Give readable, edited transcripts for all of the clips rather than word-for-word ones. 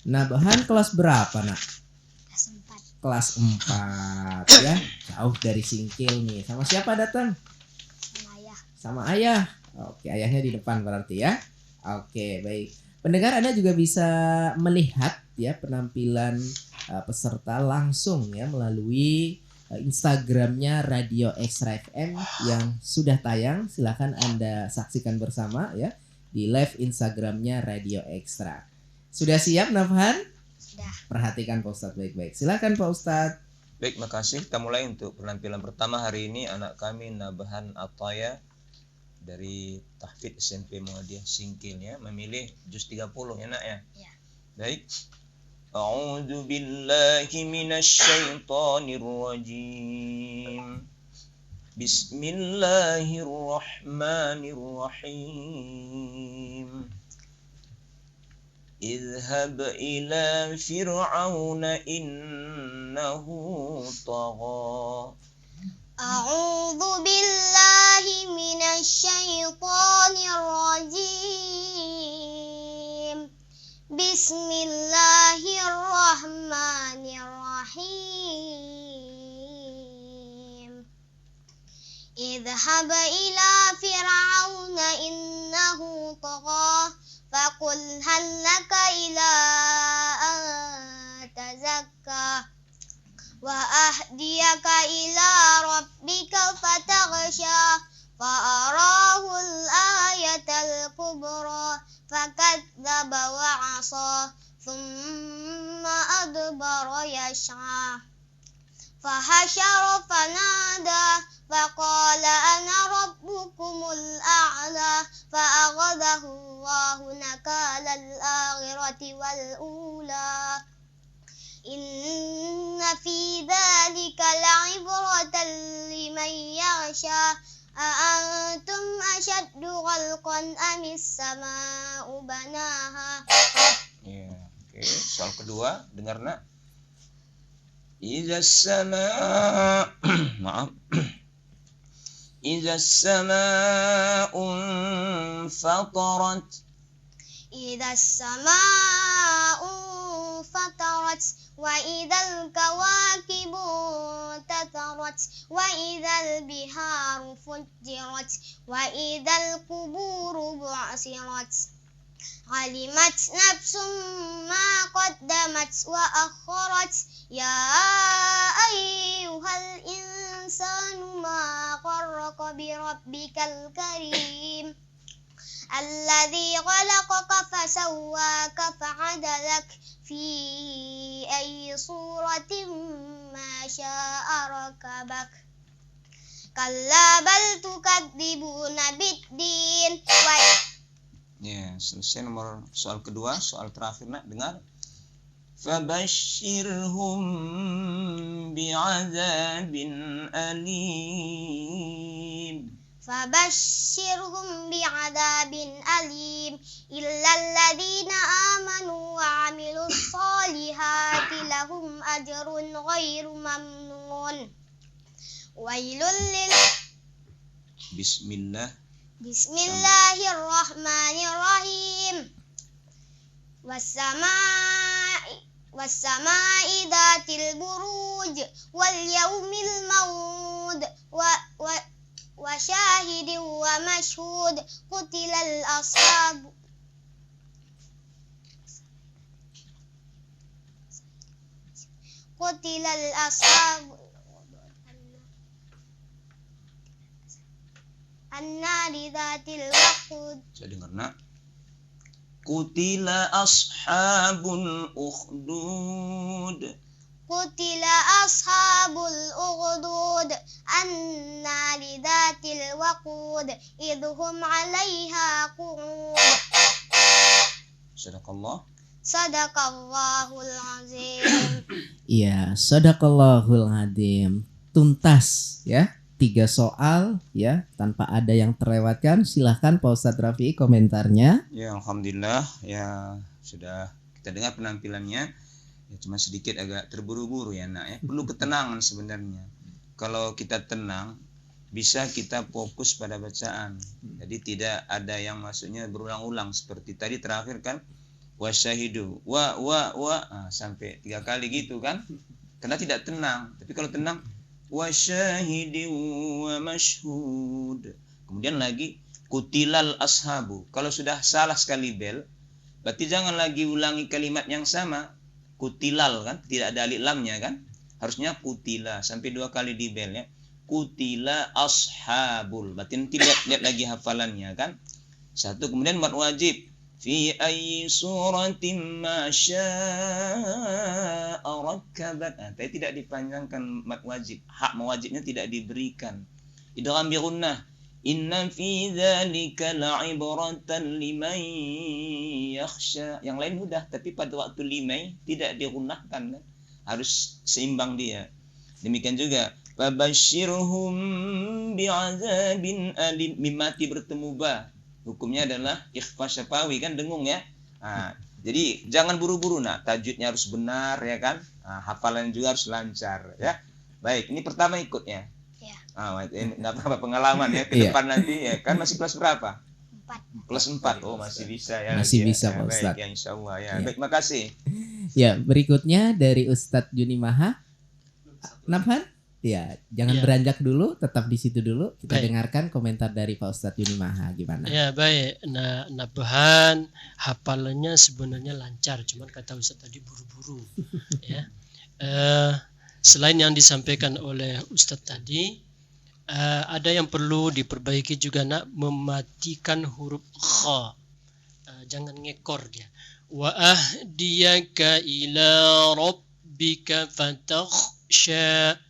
Nabahan kelas berapa, Nak? Kelas 4. Kelas 4 ya. Jauh dari Singkil nih. Sama siapa datang? Sama ayah. Sama ayah. Oke, ayahnya di depan berarti ya. Oke, baik. Pendengar, Anda juga bisa melihat ya penampilan peserta langsung ya melalui Instagramnya Radio Extra FM yang sudah tayang. Silahkan Anda saksikan bersama ya di live Instagramnya Radio Extra. Sudah siap, Nafhan? Sudah. Perhatikan Pak Ustadz baik-baik. Silakan Pak Ustadz. Baik, makasih. Kita mulai untuk penampilan pertama hari ini. Anak kami Nabahan Ataya dari Tahfidz SMP Muhammadiyah Singkil ya, memilih juz 30 ya, Nak ya. Ya. Baik. A'udzu billahi minasyaitonir rajim. Bismillahirrahmanirrahim. Idhhab ila fir'auna innahu tagha. A'udzu billahi minasyaitonir rajim. Bismillahirrahmanirrahim. Idhhab ila fir'auna innahu tagha. Faqul hal laka ila an tazakka wa ahdiyaka ila rabbika fataghsha fa'arahu al-ayatal kubra fakadzdzaba wa 'asa thumma adbara yas'a fahasyara fanada faqala ana rabbukumul a'la fa'aghadhahu Allahu nakalal akhirati wal ula. Inna fi dzalika la'ibratan liman yakhsha. A'antum ashaddu khalqan amis sama'u banaha. Ya, oke. Soal kedua, dengar, Nak. Iza sama maaf. Iza sama'un fatarat. Idza as-samaa'u fatarat wa idzal kawakibu tatarat wa idzal biharu fujirat wa idzal quburu bu'sirat. Alimat nafsum ma qaddamat wa akharat. Ya ayyuhal insanu ma gharraka bi rabbikal karim alladzi khalaqaka fasawwaka fa'adalak fi ayyi suratin ma syaa rakabak. Kalla bal tukadzibuna biddin. Ya, selesai nomor soal kedua. Soal terakhir, Nak, dengar. Fabashshirhum bi'adzabin alim. Fabashshirhum bi'adzabin alim illal ladzina amanu wa 'amilus solihati lahum ajrun ghairu mamnun. Wailul lil Bismillahirrahmanirrahim. Was-sama'i dzatil buruj wal yaumil maw'ud wa syahidin wa mashhud. Qutilal ashab an-nari dzatil waqud. Saya dengar, Nak. Qutila ashabul ukhdud. Qutila ashabul ukhdud an-nari dzatil waqud idhum 'alaiha qu'ud. Sadaqallahul azim. Iya, sadaqallahul azim. Tuntas ya. 3 soal ya, tanpa ada yang terlewatkan. Silahkan Pak Ustadz Rafi komentarnya. Ya, alhamdulillah ya, sudah kita dengar penampilannya. Ya, cuma sedikit agak terburu-buru ya, Nak ya. Perlu ketenangan sebenarnya. Kalau kita tenang, bisa kita fokus pada bacaan. Jadi tidak ada yang maksudnya berulang-ulang seperti tadi terakhir kan. wasyahidu sampai 3 kali gitu kan, karena tidak tenang. Tapi kalau tenang, wasyahidi wa mashhud. Kemudian lagi kutilal ashabu. Kalau sudah salah sekali bel, berarti jangan lagi ulangi kalimat yang sama. Kutilal kan, tidak ada alif lamnya kan, harusnya kutila sampai 2 kali di bel ya. Kutila ashabul. Berarti nanti lihat lagi hafalannya kan. 1. Kemudian mad wajib fi ayyi suratin ma syaa rakkabat. Tapi tidak dipanjangkan mad wajib. Hak mewajibnya tidak diberikan. Idgham bi gunnah. Inna fi dzalika la'ibratan liman yakhsha. Yang lain mudah, tapi pada waktu limai tidak digunnahkan kan. Harus seimbang dia. Demikian juga Fabashirhum bi'adzabin alim. Mimati bertemu ba. Hukumnya adalah ikhfa syafawi kan, dengung ya. Jadi jangan buru-buru. Tajwidnya harus benar ya kan. Hafalan juga harus lancar ya. Baik, ini pertama ikutnya. Ya. Ini enggak apa-apa pengalaman ya ke depan nanti ya kan. Masih kelas berapa? 4. Kelas 4. Oh, masih bisa ya. Masih nanti, bisa, ya. Pak Ustadz. Baik, ya insyaallah ya. Ya. Baik, makasih. Ya, berikutnya dari Ustadz Juni Maha. Nafhan? Ya, jangan Ya. beranjak dulu, tetap di situ dulu. Kita Baik. dengarkan komentar dari Pak Ustadz Juni Maha gimana? Ya baik, Nabhan hafalannya sebenarnya lancar, cuman kata Ustaz tadi buru-buru. Ya. Selain yang disampaikan oleh Ustaz tadi, ada yang perlu diperbaiki juga mematikan huruf kha. Jangan ngekor dia. Wa ahdiyaka ila rabbika fatakhsha.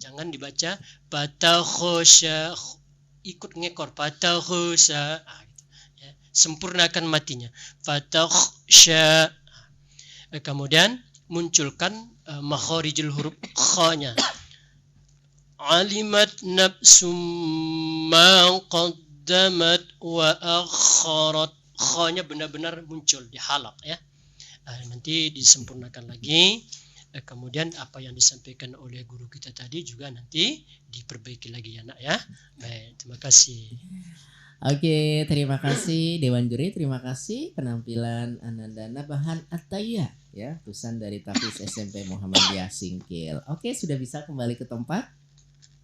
Jangan dibaca fatakhsha, ikut ngekor fatakhsha. Gitu. Ya. Sempurnakan matinya. Fatakhsha. Kemudian munculkan makharijul huruf kha-nya. Alimat nafsum ma qaddamat wa akharat. Kha-nya benar-benar muncul di halaq ya. Nanti disempurnakan lagi. Kemudian apa yang disampaikan oleh guru kita tadi juga nanti diperbaiki lagi ya nak ya. Baik, terima kasih. Oke, terima kasih Dewan Juri, terima kasih penampilan Ananda Nabhan At-Tayyah ya, tulisan dari Tafiz SMP Muhammadiyah Singkil. Oke, sudah bisa kembali ke tempat.